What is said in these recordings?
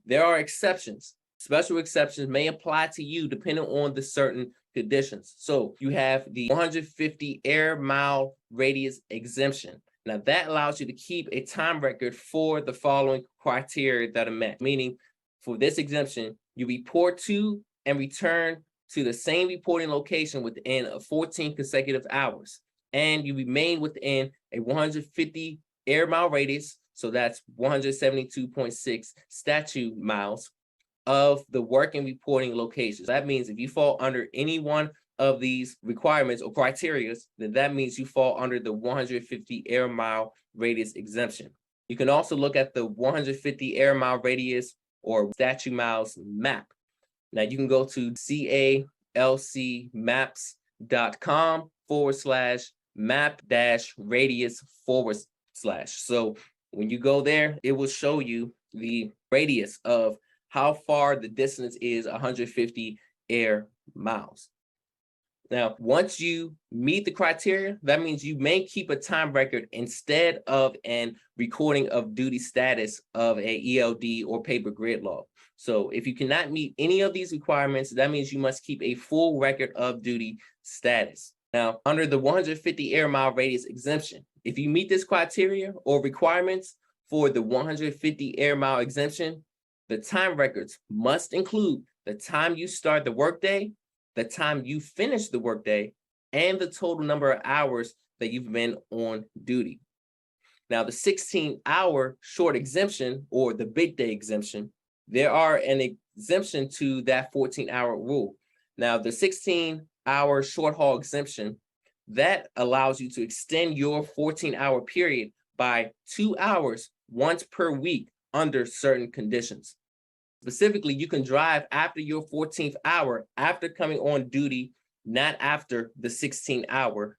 There are exceptions. Special exceptions may apply to you depending on the certain conditions. So you have the 150 air mile radius exemption. Now that allows you to keep a time record for the following criteria that are met, meaning for this exemption, you report to and return to the same reporting location within 14 consecutive hours, and you remain within a 150 air mile radius, so that's 172.6 statute miles of the working reporting locations. That means if you fall under any one of these requirements or criteria, then that means you fall under the 150 air mile radius exemption. You can also look at the 150 air mile radius or statute miles map. Now you can go to calcmaps.com/map-radius/. So when you go there, it will show you the radius of how far the distance is 150 air miles. Now, once you meet the criteria, that means you may keep a time record instead of an recording of duty status of a ELD or paper grid log. So if you cannot meet any of these requirements, that means you must keep a full record of duty status. Now, under the 150 air mile radius exemption, if you meet this criteria or requirements for the 150 air mile exemption, the time records must include the time you start the workday, the time you finish the workday, and the total number of hours that you've been on duty. Now, the 16-hour short exemption or the big day exemption, there are an exemption to that 14-hour rule. Now, the 16-hour short haul exemption, that allows you to extend your 14-hour period by 2 hours once per week under certain conditions. Specifically, you can drive after your 14th hour after coming on duty, not after the 16th hour,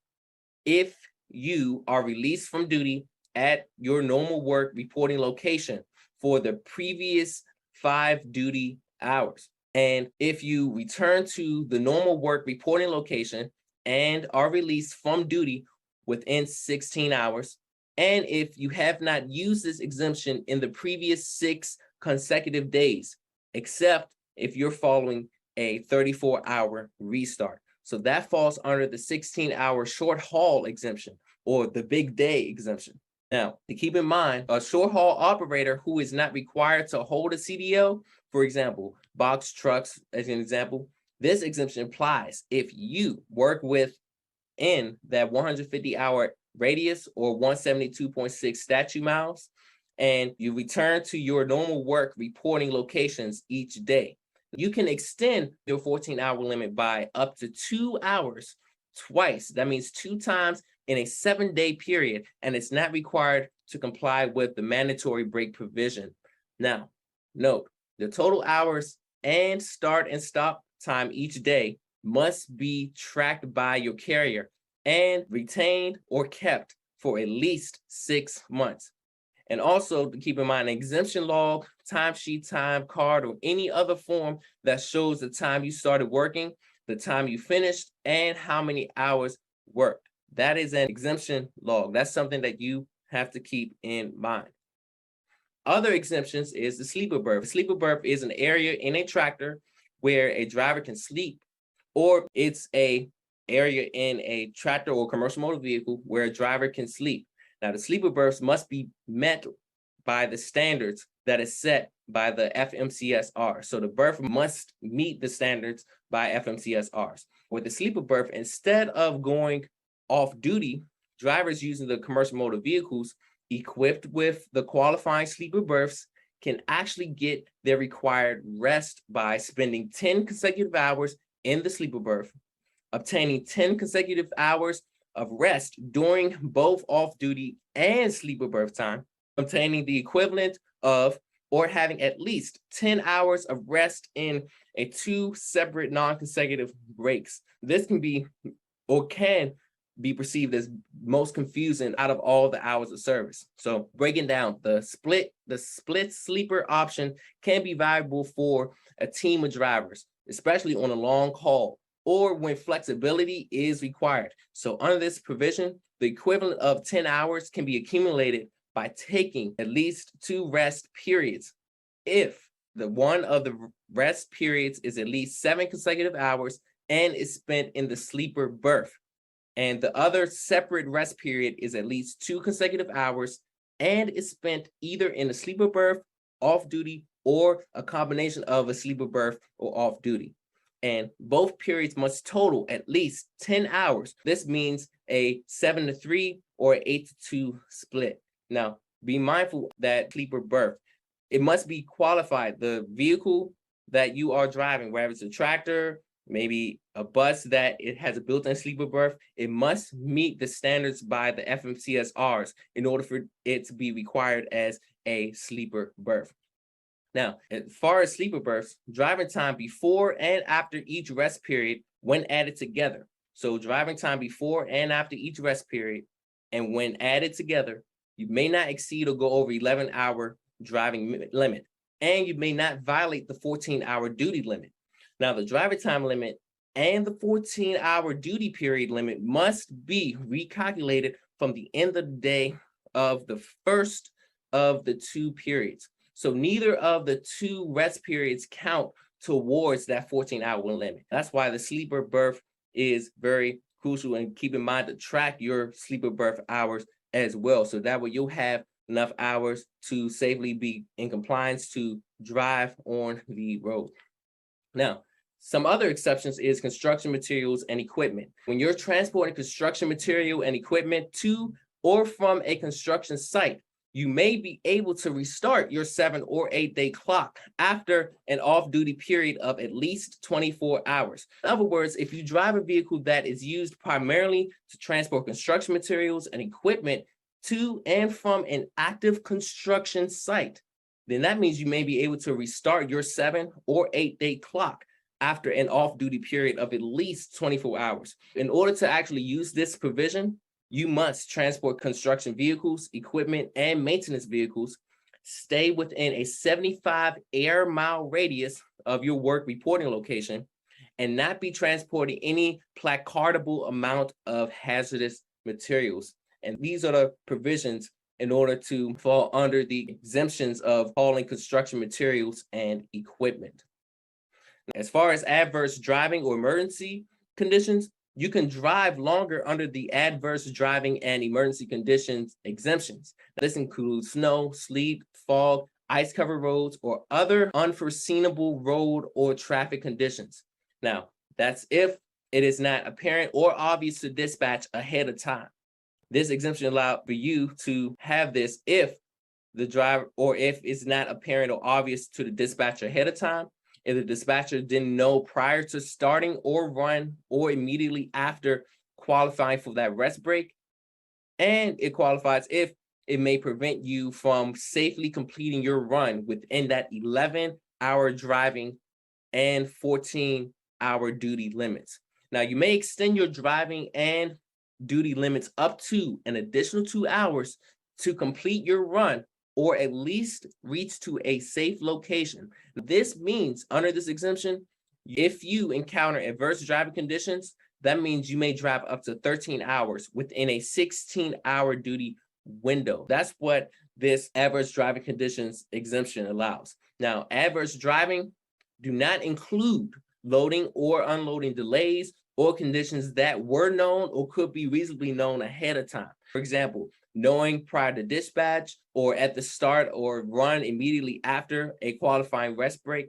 if you are released from duty at your normal work reporting location for the previous 5 duty hours. And if you return to the normal work reporting location and are released from duty within 16 hours, and if you have not used this exemption in the previous 6 consecutive days, except if you're following a 34-hour restart. So that falls under the 16-hour short haul exemption or the big day exemption. Now, to keep in mind, a short haul operator who is not required to hold a CDL, for example, box trucks as an example, this exemption applies if you work within that 150-hour radius or 172.6 statute miles, and you return to your normal work reporting locations each day. You can extend your 14-hour limit by up to 2 hours twice. That means 2 times in a 7-day period, and it's not required to comply with the mandatory break provision. Now, note, the total hours and start and stop time each day must be tracked by your carrier and retained or kept for at least 6 months. And also to keep in mind, an exemption log, timesheet, time card, or any other form that shows the time you started working, the time you finished, and how many hours worked. That is an exemption log. That's something that you have to keep in mind. Other exemptions is the sleeper berth. The sleeper berth is an area in a tractor where a driver can sleep, or it's a area in a tractor or commercial motor vehicle where a driver can sleep. Now, the sleeper berths must be met by the standards that is set by the FMCSR. So the berth must meet the standards by FMCSRs. With the sleeper berth, instead of going off duty, drivers using the commercial motor vehicles equipped with the qualifying sleeper berths can actually get their required rest by spending 10 consecutive hours in the sleeper berth, obtaining 10 consecutive hours of rest during both off-duty and sleeper berth time, obtaining the equivalent of or having at least 10 hours of rest in a 2 separate non-consecutive breaks. This can be or can be perceived as most confusing out of all the hours of service. So breaking down, the split sleeper option can be valuable for a team of drivers, especially on a long haul, or when flexibility is required. So under this provision, the equivalent of 10 hours can be accumulated by taking at least 2 rest periods if The one of the rest periods is at least 7 consecutive hours and is spent in the sleeper berth. And the other separate rest period is at least 2 consecutive hours and is spent either in the sleeper berth, off duty, or a combination of a sleeper berth or off duty. And both periods must total at least 10 hours. This means a 7-3 or 8-2 split. Now, be mindful that sleeper berth, it must be qualified. The vehicle that you are driving, whether it's a tractor, maybe a bus that it has a built-in sleeper berth, it must meet the standards by the FMCSRs in order for it to be required as a sleeper berth. Now, as far as sleeper berths, driving time before and after each rest period when added together. So driving time before and after each rest period, and when added together, you may not exceed or go over 11-hour driving limit, and you may not violate the 14-hour duty limit. Now, the driving time limit and the 14-hour duty period limit must be recalculated from the end of the day of the first of the 2 periods. So neither of the 2 rest periods count towards that 14-hour limit. That's why the sleeper berth is very crucial, and keep in mind to track your sleeper berth hours as well. So that way you'll have enough hours to safely be in compliance to drive on the road. Now, some other exceptions is construction materials and equipment. When you're transporting construction material and equipment to or from a construction site, you may be able to restart your 7 or 8 day clock after an off-duty period of at least 24 hours. In other words, if you drive a vehicle that is used primarily to transport construction materials and equipment to and from an active construction site, then that means you may be able to restart your 7 or 8 day clock after an off-duty period of at least 24 hours. In order to actually use this provision, you must transport construction vehicles, equipment, and maintenance vehicles, stay within a 75 air mile radius of your work reporting location, and not be transporting any placardable amount of hazardous materials. And these are the provisions in order to fall under the exemptions of hauling construction materials and equipment. As far as adverse driving or emergency conditions, you can drive longer under the adverse driving and emergency conditions exemptions. This includes snow, sleet, fog, ice-covered roads, or other unforeseeable road or traffic conditions. Now, that's if it is not apparent or obvious to dispatch ahead of time. This exemption allows for you to have this if the driver, or if it's not apparent or obvious to the dispatcher ahead of time, if the dispatcher didn't know prior to starting or run or immediately after qualifying for that rest break, and it qualifies if it may prevent you from safely completing your run within that 11-hour driving and 14-hour duty limits. Now, you may extend your driving and duty limits up to an additional 2 hours to complete your run, or at least reach to a safe location. This means under this exemption, if you encounter adverse driving conditions, that means you may drive up to 13 hours within a 16-hour duty window. That's what this adverse driving conditions exemption allows. Now, adverse driving do not include loading or unloading delays or conditions that were known or could be reasonably known ahead of time. For example, knowing prior to dispatch or at the start or run immediately after a qualifying rest break.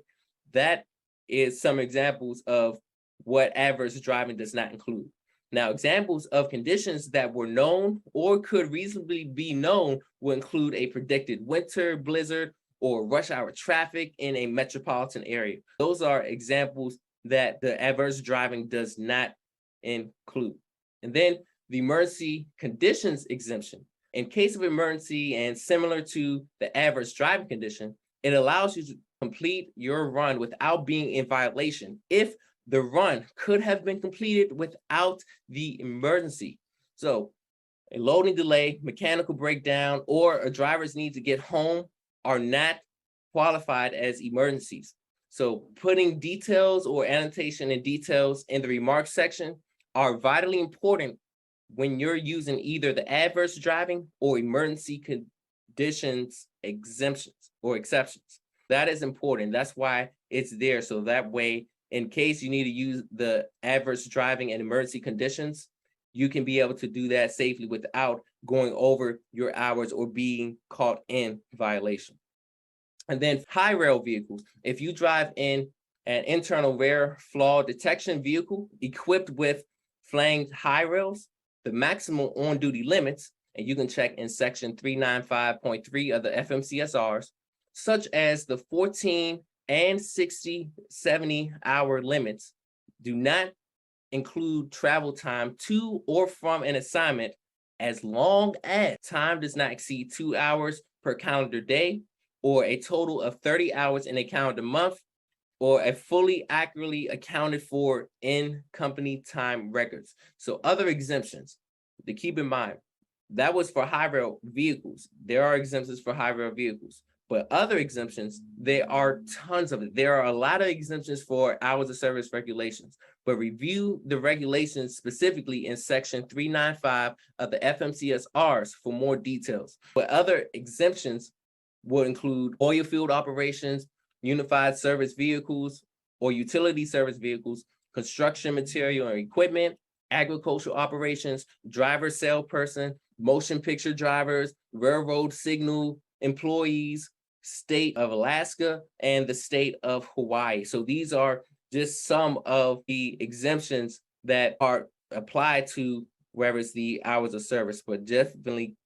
That is some examples of what adverse driving does not include. Now, examples of conditions that were known or could reasonably be known will include a predicted winter blizzard or rush hour traffic in a metropolitan area. Those are examples that the adverse driving does not include. And then the emergency conditions exemption. In case of emergency and similar to the adverse driving condition, it allows you to complete your run without being in violation if the run could have been completed without the emergency. So a loading delay, mechanical breakdown, or a driver's need to get home are not qualified as emergencies. So putting details or annotation and details in the remarks section are vitally important when you're using either the adverse driving or emergency conditions exemptions or exceptions. That is important. That's why it's there. So that way, in case you need to use the adverse driving and emergency conditions, you can be able to do that safely without going over your hours or being caught in violation. And then high rail vehicles. If you drive in an internal rear flaw detection vehicle equipped with flanged high rails, the maximum on-duty limits, and you can check in section 395.3 of the FMCSRs, such as the 14 and 60, 70 hour limits, do not include travel time to or from an assignment as long as time does not exceed 2 hours per calendar day, or a total of 30 hours in a calendar month, or a fully accurately accounted for in company time records. So other exemptions to keep in mind, that was for high rail vehicles. There are exemptions for high rail vehicles, but other exemptions, there are tons of it. There are a lot of exemptions for hours of service regulations, but review the regulations specifically in section 395 of the FMCSRs for more details. But other exemptions will include oil field operations, unified service vehicles or utility service vehicles, construction material and equipment, agricultural operations, driver salesperson, motion picture drivers, railroad signal employees, state of Alaska, and the state of Hawaii. So these are just some of the exemptions that are applied to where it's the hours of service, but definitely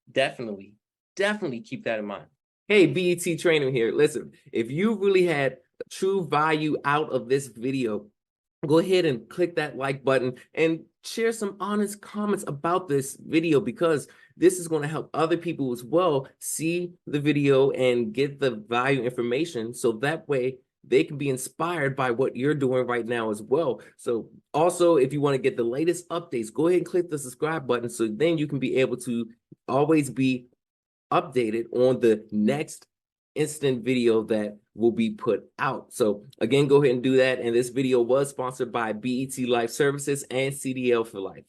keep that in mind. Hey, BET Trainer here. Listen, if you really had true value out of this video, go ahead and click that like button and share some honest comments about this video, because this is going to help other people as well see the video and get the value information, so that way they can be inspired by what you're doing right now as well. So also, if you want to get the latest updates, go ahead and click the subscribe button, so then you can be able to always be updated on the next instant video that will be put out. So again, go ahead and do that. And this video was sponsored by BET Life Services and CDL for Life.